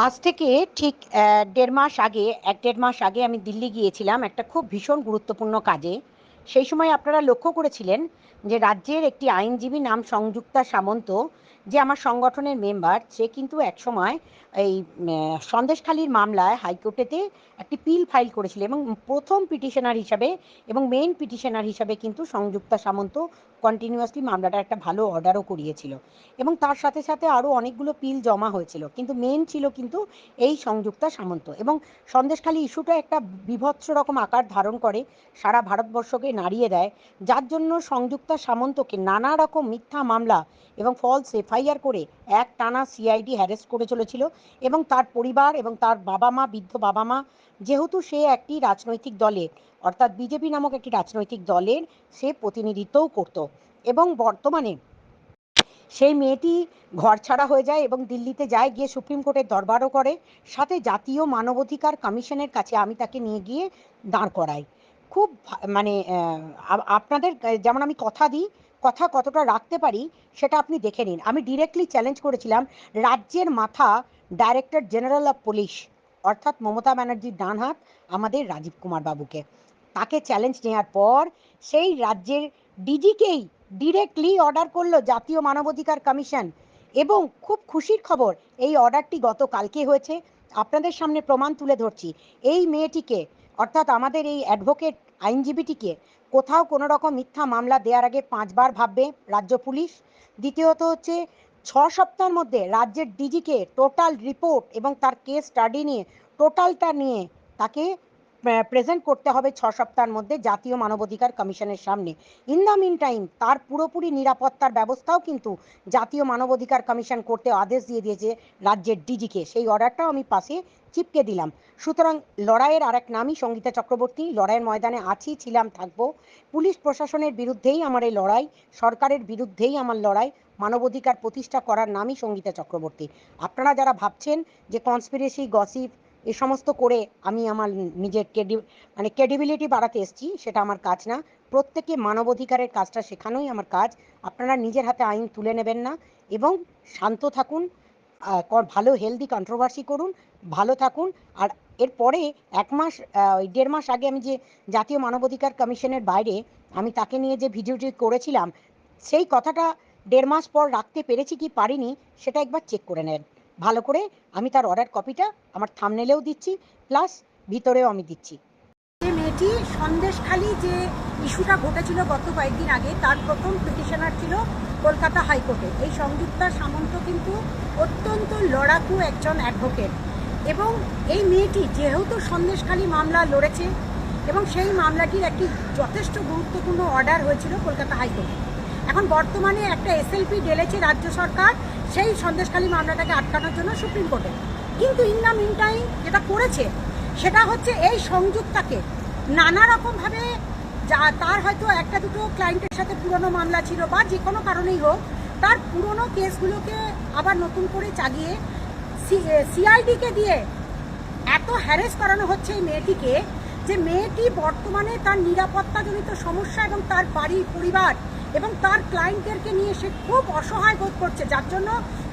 আজ থেকে ঠিক ১.৫ মাস আগে ১-১.৫ মাস আগে আমি দিল্লি গিয়েছিলাম একটা খুব ভীষণ গুরুত্বপূর্ণ কাজে। সেই সময় আপনারা লক্ষ্য করেছিলেন যে রাজ্যের একটি আইনজীবী নাম সংযুক্তা সামন্ত, যে আমার সংগঠনের মেম্বার, সে কিন্তু একসময় এই সন্দেশখালির মামলায় হাইকোর্টেতে একটি পিল ফাইল করেছিল এবং প্রথম পিটিশনার হিসাবে এবং মেইন পিটিশনার হিসাবে কিন্তু সংযুক্তা সামন্ত কন্টিনিউয়াসলি মামলাটার একটা ভালো অর্ডারও করিয়েছিল এবং তার সাথে সাথে আরও অনেকগুলো পিল জমা হয়েছিল, কিন্তু মেন ছিল কিন্তু এই সংযুক্তা সামন্ত। এবং সন্দেশখালি ইস্যুটা একটা বীভৎস রকম আকার ধারণ করে, সারা ভারতবর্ষকে নাড়িয়ে দেয়, যার জন্য সংযুক্তা সামন্তকে নানা রকম মিথ্যা মামলা এবং ফলস এফআইআর করে এক টানা সিআইডি হ্যারেস্ট করে চলেছিল। এবং তার পরিবার এবং তার বাবা মা, বৃদ্ধ বাবা মা, যেহেতু সে একটি রাজনৈতিক দলের, অর্থাৎ বিজেপি নামক একটি রাজনৈতিক দলের সে প্রতিনিধিত্বও করত, এবং বর্তমানে সেই মেয়েটি ঘরছাড়া হয়ে যায় এবং দিল্লিতে যায়, গিয়ে সুপ্রিম কোর্টের দরবারও করে, সাথে জাতীয় মানবাধিকার কমিশনের কাছে আমি তাকে নিয়ে গিয়ে দাঁড় করাই। খুব মানে আপনাদের যেমন আমি কথা দিই, কথা কতটা রাখতে পারি সেটা আপনি দেখে নিন। আমি ডিরেক্টলি চ্যালেঞ্জ করেছিলাম রাজ্যের মাথা, ডাইরেক্টর জেনারেল অফ পুলিশ, অর্থাৎ মমতা ব্যানার্জির ডান হাত আমাদের রাজীব কুমার বাবুকে। তাকে চ্যালেঞ্জ নেওয়ার পর সেই রাজ্যের ডিজিকেই ডিরেক্টলি অর্ডার করলো জাতীয় মানবাধিকার কমিশন। এবং খুব খুশির খবর, এই অর্ডারটি গতকালকে হয়েছে। আপনাদের সামনে প্রমাণ তুলে ধরছি। এই মেয়েটিকে, অর্থাৎ আমাদের এই অ্যাডভোকেট আইনজীবীটিকে, কোথাও কোনো রকম মিথ্যা মামলা দেওয়ার আগে 5 বার ভাববে রাজ্য পুলিশ। দ্বিতীয়ত হচ্ছে, 6 সপ্তাহের মধ্যে রাজ্যের ডিজিকে টোটাল রিপোর্ট এবং তার কেস স্টাডি নিয়ে, টোটালটা নিয়ে তাকে প্রেজেন্ট করতে হবে 6 সপ্তাহের মধ্যে জাতীয় মানবাধিকার কমিশনের সামনে। ইন দ্য মিন টাইম তার পুরোপুরি নিরাপত্তার ব্যবস্থাও কিন্তু জাতীয় মানবাধিকার কমিশন করতে আদেশ দিয়ে দিয়েছে রাজ্যের ডিজিকে। সেই অর্ডারটাও আমি পাশে চিপকে দিলাম। সুতরাং লড়াইয়ের আর এক নামই সঙ্গীতা চক্রবর্তী। লড়াইয়ের ময়দানে আছি, ছিলাম, থাকবো। পুলিশ প্রশাসনের বিরুদ্ধেই আমার এই লড়াই, সরকারের বিরুদ্ধেই আমার লড়াই। মানবাধিকার প্রতিষ্ঠা করার নামই সঙ্গীতা চক্রবর্তী। আপনারা যারা ভাবছেন যে কনস্পিরেসি, গসিপ এ সমস্ত করে আমি আমার নিজের ক্রেডিবিলিটি বাড়াতে এসেছি, সেটা আমার কাজ না। প্রত্যেকে মানবাধিকারের কাজটা শেখানোই আমার কাজ। আপনারা নিজের হাতে আইন তুলে নেবেন না এবং শান্ত থাকুন, ভালো হেলদি কন্ট্রোভার্সি করুন, ভালো থাকুন। আর এরপরে 1 মাস, 1.5 মাস আগে আমি যে জাতীয় মানবাধিকার কমিশনের বাইরে আমি তাকে নিয়ে যে ভিডিওটি করেছিলাম, সেই কথাটা 1.5 মাস পর রাখতে পেরেছি কি পারিনি সেটা একবার চেক করে নেন ভালো করে। আমি তার অর্ডার কপিটা আমার থাম্বনেলেও দিচ্ছি, প্লাস ভিতরেও আমি দিচ্ছি। যে মেয়েটি সন্দেশখালি যে ইস্যুটা ঘটেছিল গত কয়েকদিন আগে, তার প্রথম পিটিশনার ছিল কলকাতা হাইকোর্টে এই সংযুক্তা সামন্ত, কিন্তু অত্যন্ত লড়াকু একজন অ্যাডভোকেট। এবং এই মেয়েটি যেহেতু সন্দেশখালি মামলা লড়েছে এবং সেই মামলাটির একটি যথেষ্ট গুরুত্বপূর্ণ অর্ডার হয়েছিল কলকাতা হাইকোর্টে, এখন বর্তমানে একটা এসএলপি ঢেলেছে রাজ্য সরকার সেই সন্দেশখালি মামলাটাকে আটকানোর জন্য সুপ্রিম কোর্টে। কিন্তু ইন দ্য মিন টাইম যেটা করেছে সেটা হচ্ছে এই সংযুক্তাকে নানা রকমভাবে, যা তার হয়তো একটা দুটো ক্লায়েন্টের সাথে পুরনো মামলা ছিল বা যে কোনো কারণেই হোক, তার পুরনো কেসগুলোকে আবার নতুন করে চাগিয়ে সিআইডিকে দিয়ে এত হ্যারেস করানো হচ্ছে এই মেয়েটিকে, যে মেয়েটি বর্তমানে তার নিরাপত্তাজনিত সমস্যা এবং তার বাড়ির পরিবার এবং তার ক্লায়েন্টদেরকে নিয়ে সে খুব অসহায় বোধ করছে, যার জন্য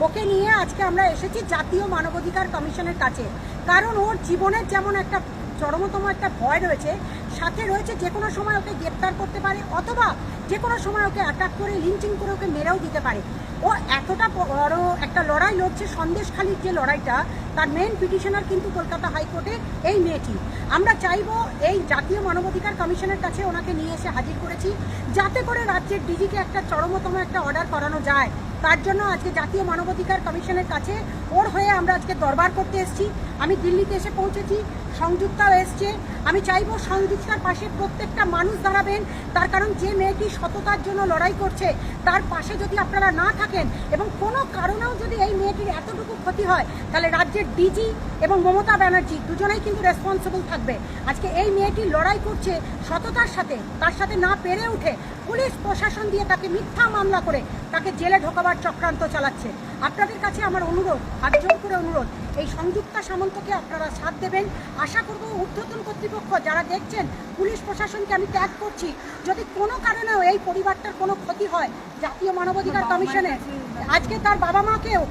ওকে নিয়ে আজকে আমরা এসেছি জাতীয় মানবাধিকার কমিশনের কাছে। কারণ ওর জীবনের যেমন একটা চরমতম একটা ভয় রয়েছে, সাথে রয়েছে যে কোনো সময় ওকে গ্রেপ্তার করতে পারে অথবা যে কোনো সময় ওকে অ্যাটাক করে লিঞ্চিং করে ওকে মেরেও দিতে পারে। ও এতটা বড় একটা লড়াই লড়ছে, সন্দেশখালির যে লড়াইটা, তার মেন পিটিশনার কিন্তু কলকাতা হাইকোর্টে এই মেয়েটি। আমরা চাইবো এই জাতীয় মানবাধিকার কমিশনের কাছে ওনাকে নিয়ে এসে হাজির করেছি, যাতে করে রাজ্যের ডিজিকে একটা চরমতম একটা অর্ডার করানো যায়। তার জন্য আজকে জাতীয় মানবাধিকার কমিশনের কাছে ওর হয়ে আমরা আজকে দরবার করতে এসেছি। আমি দিল্লিতে এসে পৌঁছেছি, সংযুক্তাও এসছে। আমি চাইবো সংযুক্তার পাশে প্রত্যেকটা মানুষ দাঁড়াবেন, তার কারণ যে মেয়েটি সততার জন্য লড়াই করছে তার পাশে যদি আপনারা না থাকেন এবং কোনো কারণেও যদি এই মেয়েটির এতটুকু ক্ষতি হয়, তাহলে রাজ্যের ডিজি এবং মমতা ব্যানার্জি দুজনেই কিন্তু রেসপন্সিবল থাকবে। আজকে এই মেয়েটি লড়াই করছে সততার সাথে, তার সাথে না পেরে উঠে পুলিশ প্রশাসন দিয়ে তাকে মিথ্যা মামলা করে তাকে জেলে ঢোকাবার চক্রান্ত চালাচ্ছে। আপনাদের কাছে আমার অনুরোধ, হাত জোর করে অনুরোধ, এই সংযুক্তা সামন্তকে আপনারা সাথ দেবেন। আশা করব ঊর্ধ্বতন কর্তৃপক্ষ যারা দেখছেন, পুলিশ প্রশাসনকে আমি ত্যাগ করছি, যদি কোনো কারণেও এই পরিবারটার কোনো ক্ষতি হয়, জাতীয় মানবাধিকার কমিশনে আজকে তার বাবা মাকেও,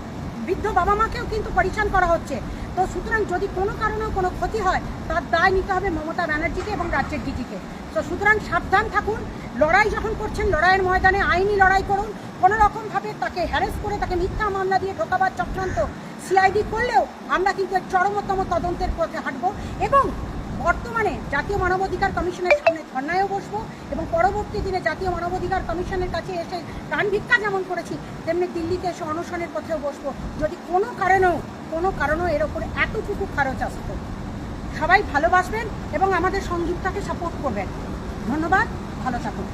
বৃদ্ধ বাবা মাকেও কিন্তু পরিচালনা করা হচ্ছে। তো সুতরাং যদি কোনো কারণেও কোনো ক্ষতি হয় তার দায় নিতে হবে মমতা ব্যানার্জিকে এবং রাজ্যের ডিজিকে। তো সুতরাং সাবধান থাকুন, লড়াই যখন করছেন লড়াইয়ের ময়দানে আইনি লড়াই করুন। কোনো রকমভাবে তাকে হ্যারেস করে তাকে মিথ্যা মামলা দিয়ে ঢোকাবার চক্রান্ত সিআইডি করলেও আমরা কিন্তু এর চরমতম তদন্তের পথে হাঁটবো এবং বর্তমানে জাতীয় মানবাধিকার কমিশনের সামনে ধর্নায়ও বসবো এবং পরবর্তী দিনে জাতীয় মানবাধিকার কমিশনের কাছে এসে প্রাণ ভিক্ষা যেমন করেছি তেমনি দিল্লিতে এসে অনশনের পথেও বসবো যদি কোনো কারণেও এর ওপরে এতটুকু খরচ আসতো। সবাই ভালোবাসবেন এবং আমাদের সংযুক্তাকে সাপোর্ট করবেন। ধন্যবাদ, ভালো থাকুন।